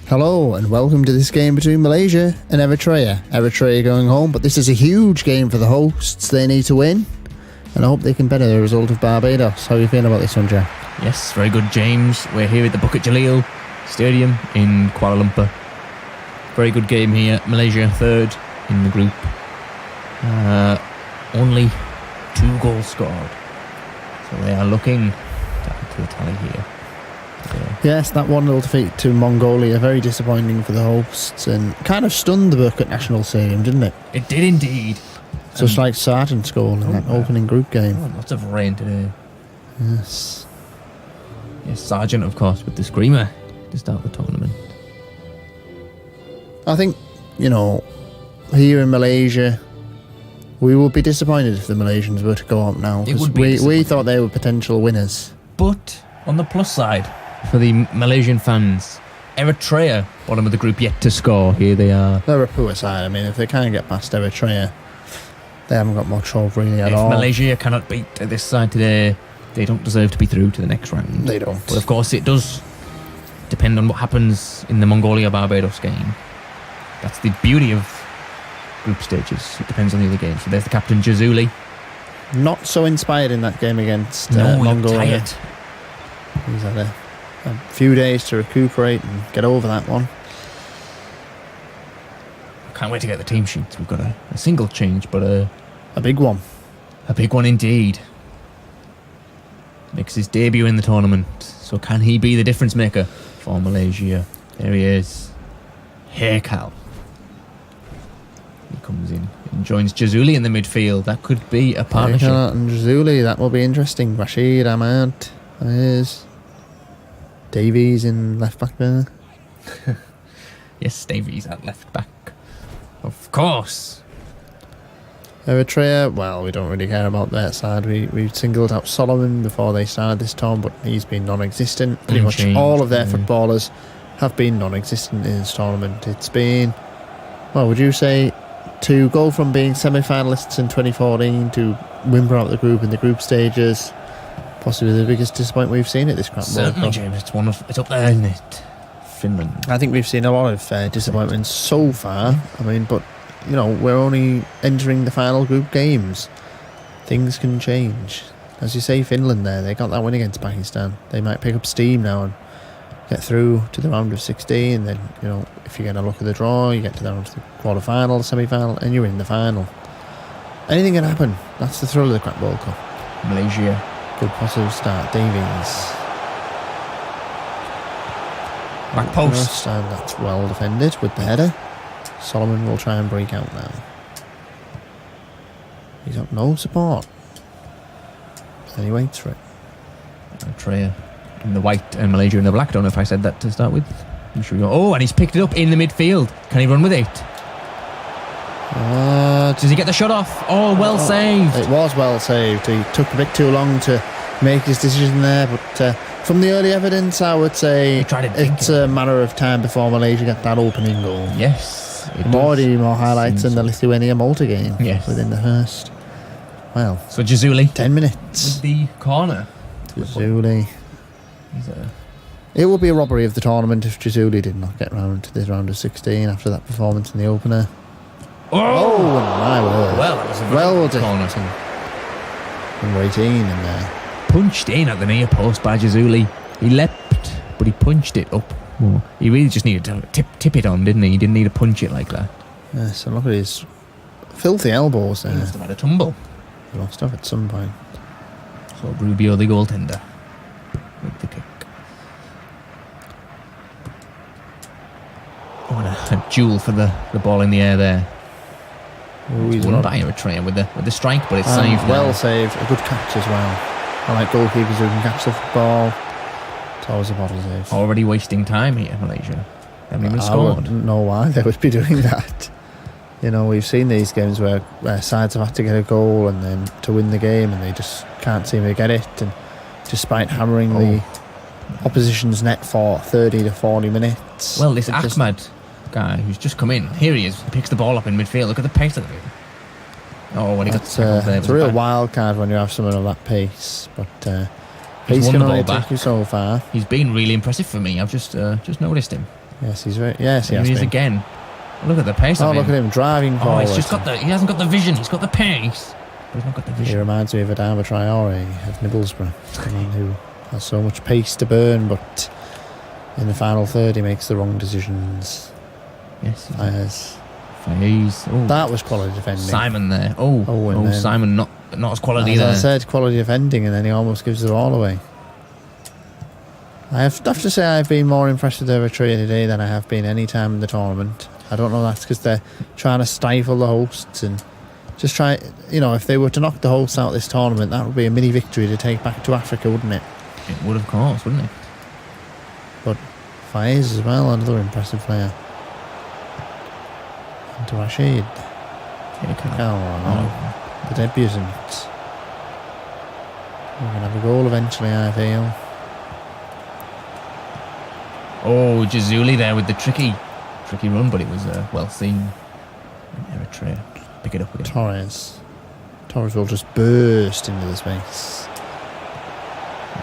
Hello and welcome to this game between Malaysia and Eritrea. Eritrea going home, but this is a huge game for the hosts. They need to win, and I hope they can better the result of Barbados. How are you feeling about this one, Jack? Yes, very good, James. We're here at the Bukit Jalil Stadium in Kuala Lumpur. Very good game here. Malaysia third in the group. Only 2 goals scored. So they are looking to add to the tally here. Yes, that 1-0 defeat to Mongolia, very disappointing for the hosts, and kind of stunned the Bukit National Stadium, didn't it? It did indeed. Just like Sargent's goal in that opening group game. Lots of rain today. Yes. Yes, Sargent, of course, with the screamer to start the tournament. I think, here in Malaysia, we would be disappointed if the Malaysians were to go up now. Because we thought they were potential winners. But on the plus side, for the Malaysian fans, Eritrea, bottom of the group, yet to score. Here they are. They're a poor side. I mean, if they can't get past Eritrea, they haven't got much hope really at all. If Malaysia cannot beat this side today, they don't deserve to be through to the next round. They don't. But of course, it does depend on what happens in the Mongolia-Barbados game. That's the beauty of group stages. It depends on the other games. So there's the captain, Jazuli. Not so inspired in that game against Mongolia. Tired. He's had a few days to recuperate and get over that one. Can't wait to get the team sheets. We've got a single change, but a big one. A big one indeed. Makes his debut in the tournament. So can he be the difference maker for Malaysia? There he is. Haircal. He comes in and joins Jazuli in the midfield. That could be a partnership. Haircal and Jazuli, that will be interesting. Rashid, Ahmad, there's Davies in left back there. Yes, Davies at left back. Of course. Eritrea, well, we don't really care about that side. We singled out Solomon before they started this tournament, but he's been non-existent. Pretty much all of their footballers have been non-existent in this tournament. It's been, would you say, to go from being semi-finalists in 2014 to win out the group in the group stages, possibly the biggest disappointment we've seen at this crap World Cup. Certainly, James. It's up there, isn't it? Finland. I think we've seen a lot of disappointments so far. I mean, but we're only entering the final group games. Things can change. As you say, Finland there, they got that win against Pakistan. They might pick up steam now and get through to the round of 16. Then, if you're going to look at the draw, you get to the round of the quarter-final, semi-final, and you're in the final. Anything can happen. That's the thrill of the crap World Cup. Malaysia. Good positive start. Davies. Back post. And that's well defended with the header. Solomon will try and break out now. He's got no support. Then he waits for it. Eritrea in the white and Malaysia in the black. Don't know if I said that to start with. I'm sure and he's picked it up in the midfield. Can he run with it? Does he get the shot off? Well saved. It was well saved. He took a bit too long to make his decision there, but from the early evidence, I would say it's a matter of time before Malaysia get that opening goal. Yes. More highlights in the Lithuania-Malta game within the first. Well, so Jazuli 10 minutes. With the corner. Jazuli. It would be a robbery of the tournament if Jazuli did not get round to this round of 16 after that performance in the opener. Oh my word. Well, that was a very good corner. Number 18 in there. Punched in at the near post by Jazuli. He leapt, but he punched it up more. He really just needed to tip it on, didn't he? He didn't need to punch it like that. Yes, and look at his filthy elbows there. He must have had a tumble. He lost off at some point. So Rubio, the goaltender, with the kick. And a duel for the ball in the air there. He's won by Eritrea with the strike, but it's saved. Well saved. A good catch as well. I like goalkeepers who can catch the football. It's always a bottle save. Already wasting time here, Malaysia. Haven't even scored. I wouldn't know why they would be doing that. We've seen these games where sides have had to get a goal and then to win the game, and they just can't seem to get it. And despite hammering the opposition's net for 30 to 40 minutes. Well, this Ahmad guy who's just come in, here he is. He picks the ball up in midfield. Look at the pace of it. When he got tackled there. It's a real wild card when you have someone of that pace, but pace can only take you so far. He's been really impressive for me. I've just noticed him. Yes, he's very. Yes, he Here has he is been. again. Look at the pace Oh, of him. look at him driving Oh, forward. he's just got the. He hasn't got the vision. He's got the pace, but he's not got the He vision. reminds me of Adama Traore of Middlesbrough, someone who has so much pace to burn, but in the final third he makes the wrong decisions. Yes. Fires. Oh, That was quality defending. Simon there. Oh, and then- Simon not as quality As there. I said, quality defending, and then he almost gives the ball away. I have to say I've been more impressed with Eritrea today than I have been any time in the tournament. I don't know if that's because they're trying to stifle the hosts and just try, if they were to knock the hosts out this tournament, that would be a mini victory to take back to Africa, wouldn't it? It would, of course, wouldn't it? But Faiz as well, another impressive player. And to Rashid. The debutant. We're going to have a goal eventually, I feel. Oh, Jazuli there with the tricky run, but it was well seen. Eritrea pick it up again. Torres will just burst into the space.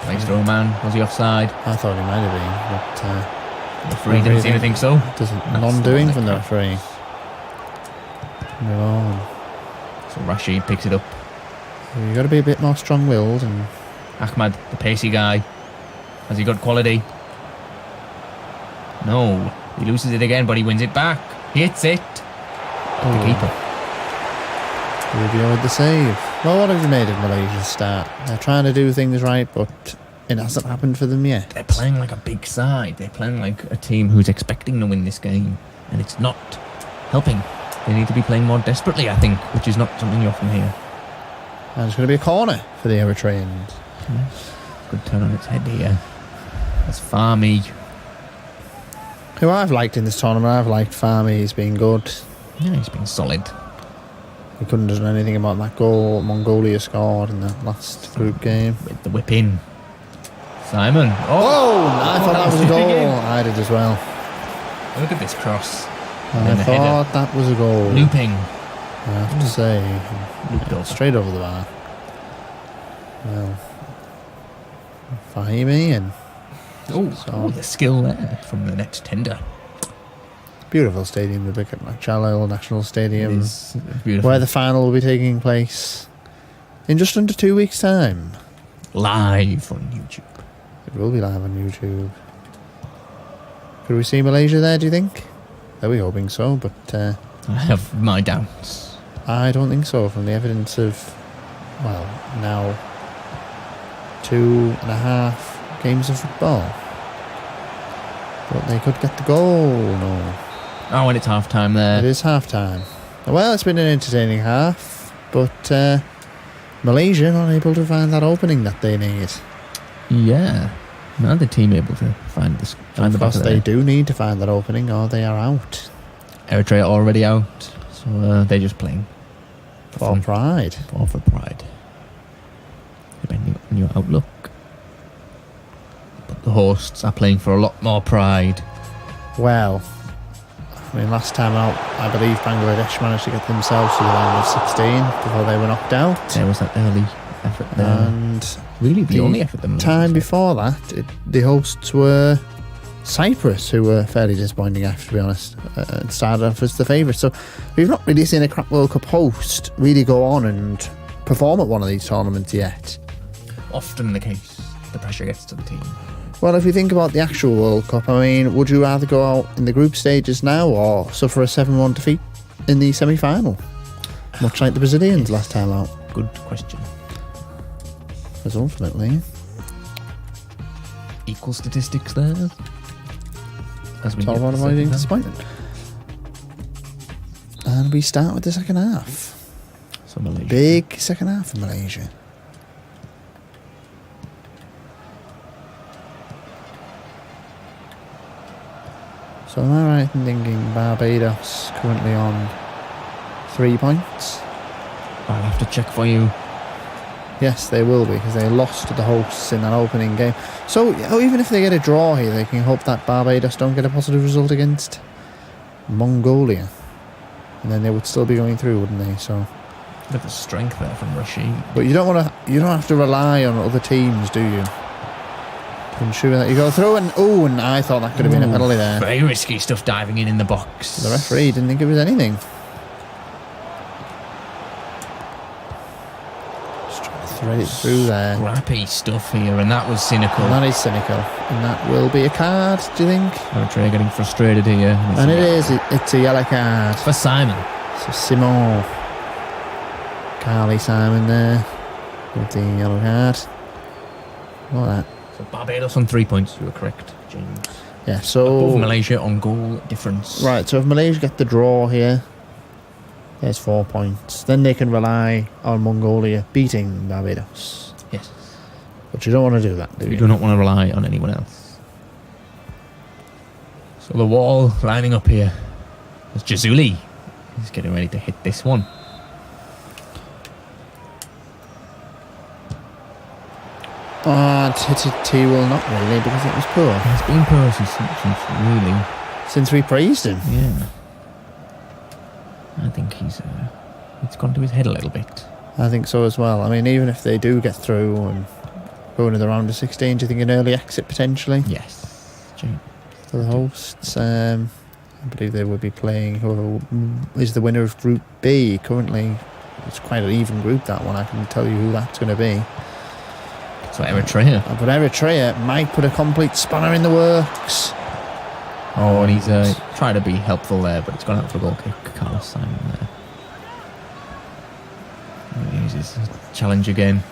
Placed Roman. Was he offside? I thought he might have been, but The referee didn't seem to think so. doesn't That's non-doing the from the one that referee. Move on. So Rashid picks it up. You've got to be a bit more strong-willed and Ahmad, the pacey guy. Has he got quality? No. He loses it again, but he wins it back. He hits it. The keeper. Rubio with the save. Well, what have you made of Malaysia's start? They're trying to do things right, but it hasn't happened for them yet. They're playing like a big side. They're playing like a team who's expecting to win this game, and it's not helping. They need to be playing more desperately, I think, which is not something you often hear. And it's going to be a corner for the Eritreans. Good turn on its head here. That's Farmy. Who I've liked in this tournament, I've liked Farmy. He's been good. Yeah, he's been solid. He couldn't have done anything about that goal Mongolia scored in the last group game. With the whip in. Simon. Oh, I thought that was a goal. Again. I did as well. Look at this cross. I then the thought that was a goal. Looping. I have to say, Looped over. straight over the bar. Well, Fahimi and Oh, the skill there from the net tender. beautiful stadium, the Bukit Jalil National Stadium, It's beautiful. where the final will be taking place in just under 2 weeks' time. Live on YouTube. It will be live on YouTube. Could we see Malaysia there, do you think? Are we hoping so? But I have my doubts. I don't think so, from the evidence of, well, now 2.5 games of football. But they could get the goal, no. Oh, and it's half time there. It is half time. Well, it's been an entertaining half, but Malaysia not able to find that opening that they need. Yeah. Another team able to find the back Because of they there. do need to find that opening or they are out. Eritrea already out, so they're just playing For fun. pride. Or for pride. Depending on your outlook. But the hosts are playing for a lot more pride. Well, I mean, last time out, I believe Bangladesh managed to get themselves to the round of 16 before they were knocked out. There was that early effort there. And Really, the the only effort them. time before that, the hosts were Cyprus, who were fairly disappointing, I have to be honest, and started off as the favourites. So we've not really seen a crap World Cup host really go on and perform at one of these tournaments yet. Often the case. The pressure gets to the team. Well, if you think about the actual World Cup, I mean, would you rather go out in the group stages now or suffer a 7-1 defeat in the semi-final? Much like the Brazilians last time out. Good question. Because ultimately, Equal statistics there. As we it's all get about the avoiding second half. disappointment. And we start with the second half. So Malaysia. Big second half for Malaysia. So am I right in thinking Barbados currently on 3 points? I'll have to check for you. Yes, they will be, because they lost to the hosts in that opening game. So even if they get a draw here, they can hope that Barbados don't get a positive result against Mongolia. And then they would still be going through, wouldn't they? So, Look at the strength there from Rashid. but you don't have to rely on other teams, do you? ensure that you go through. And I thought that could have been a penalty there. Very risky stuff diving in the box. The referee didn't think it was anything. Just trying to thread it through there. Scrappy stuff here, and that was cynical. And that is cynical. And that will be a card, do you think? Eritrea getting frustrated here. And it is. It's a yellow card. For Simon. So Simon. Carly Simon there. With the yellow card. What that? So Barbados on 3 points. You were correct, James. Yeah, so... Above Malaysia on goal difference. Right, so if Malaysia get the draw here, there's 4 points. Then they can rely on Mongolia beating Barbados. Yes. But you don't want to do that, do you? You do not want to rely on anyone else. So the wall lining up here. There's Jazuli. He's getting ready to hit this one. He will not really because it was poor. He's been poor since really. Since we praised him. Yeah. I think it's gone to his head a little bit. I think so as well. I mean, even if they do get through and go into the round of 16, do you think an early exit potentially? Yes. James. For the hosts? I believe they will be playing whoever is the winner of Group B. Currently, it's quite an even group, that one. I can tell you who that's going to be. So Eritrea. But Eritrea might put a complete spanner in the works. Oh, and he's trying to be helpful there, but it's gone out for a goal kick. Carlos Simon there. He uses his challenge again.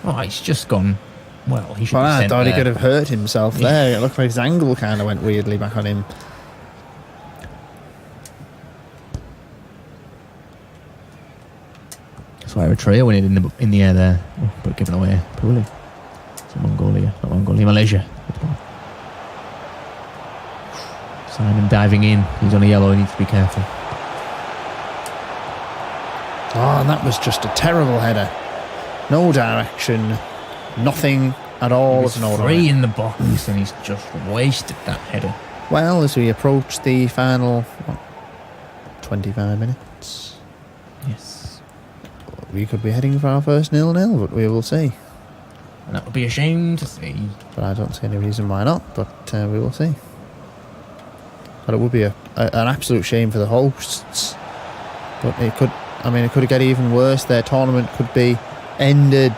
Oh, he's just gone. Well, he should be I sent thought there. he could have hurt himself there. It looked like his angle kind of went weirdly back on him. So Eritrea winning in the air there, but given away poorly. So Mongolia, not Mongolia, Malaysia. Simon diving in. He's on a yellow. He needs to be careful. Oh, and that was just a terrible header. No direction, nothing at all. He's free in the box, and he's just wasted that header. Well, as we approach the final 25 minutes, Yes, we could be heading for our first 0-0, but we will see. and that would be a shame to see. But I don't see any reason why not, but we will see. But it would be an absolute shame for the hosts. But it could get even worse. Their tournament could be ended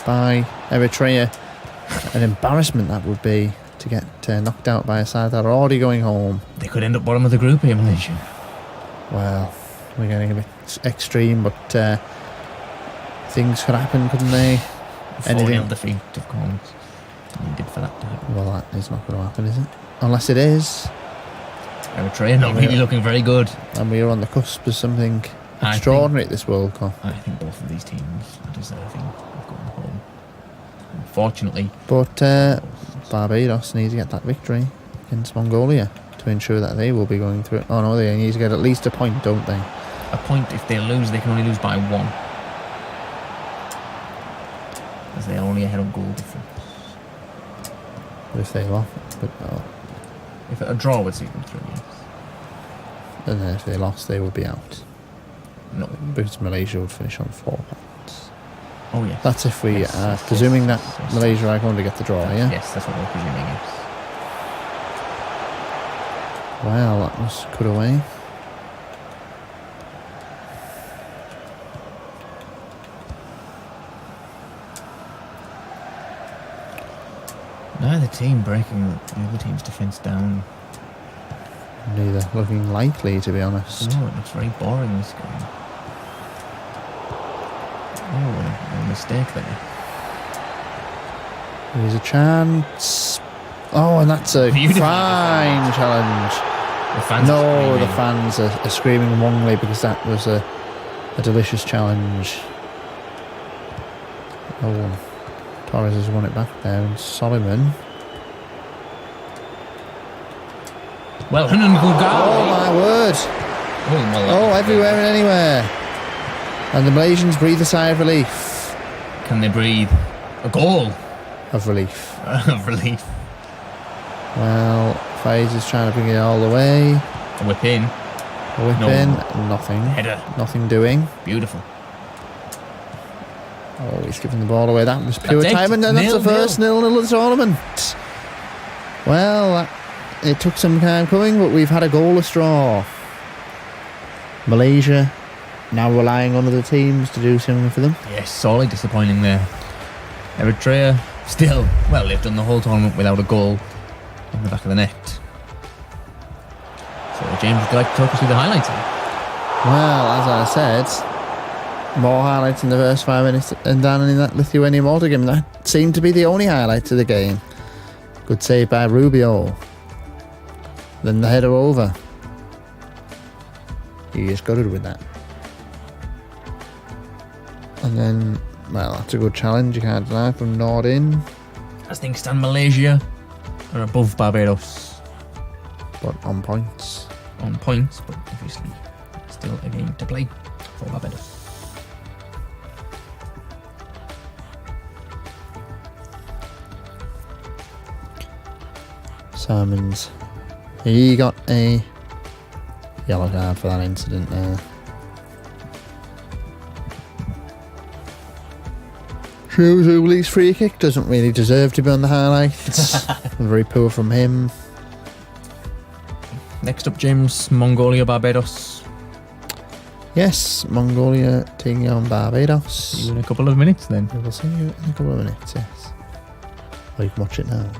by Eritrea. An embarrassment that would be to get knocked out by a side that are already going home. They could end up bottom of the group here, Malaysia. Well, we're getting a bit extreme, but things could happen, couldn't they? 4-0 defeat, of course. Needed for that to happen. Well, that is not going to happen, is it? Unless it is. Eritrea not really looking very good. And we are on the cusp of something extraordinary at this World Cup. I think both of these teams are deserving of going home. Unfortunately. But Barbados need to get that victory against Mongolia to ensure that they will be going through it. Oh no, they need to get at least a point, don't they? A point, if they lose, they can only lose by 1. As they are only ahead on goal difference. But if they lost, If a draw would see them through, yes. and then if they lost, they would be out. No. Because Malaysia would finish on 4 points. Oh, yes. That's if we Yes, are yes, presuming yes, that yes. Malaysia are going to get the draw, yeah? Yes, that's what we're presuming, yes. Well, that was cut away. Neither team breaking the other team's defence down. Neither looking likely, to be honest. No, it looks very boring, this game. Oh, a mistake there. There's a chance. Oh, and that's a Beautifully fine designed. challenge. The fans No, are screaming. the fans are screaming wrongly because that was a delicious challenge. Oh, Torres has won it back there, and Solomon. Well, Hunan Oh Gulgawi. my word! Oh, everywhere and anywhere. And the Malaysians breathe a sigh of relief. Can they breathe? A goal Of relief. of relief. Well, Faiz is trying to bring it all the way. A whip in. A whip No. in, nothing. Header. Nothing doing. Beautiful. Oh, he's giving the ball away. That was pure That's it. timing, and that's the 0-0. first 0-0 of the tournament. Well, it took some time coming, but we've had a goalless draw. Malaysia now relying on other teams to do something for them. Yes, sorely disappointing there. Eritrea still, well, they've done the whole tournament without a goal in the back of the net. So James, would you like to talk us through the highlights? Well, as I said, more highlights in the first 5 minutes and down in that Lithuania-Malta game. That seemed to be the only highlight of the game. Good save by Rubio. Then the header over. He just got it with that. And then, well, that's a good challenge, you can't deny, from Nordin. As things stand, Malaysia are above Barbados But on points. on points, but obviously still a game to play for Barbados. Simons. He got a yellow card for that incident there. Shuzuli's free kick doesn't really deserve to be on the highlights. Very poor from him. Next up, James, Mongolia, Barbados. Yes, Mongolia taking on Barbados. See you in a couple of minutes then. We will see you in a couple of minutes, yes. Or you can watch it now.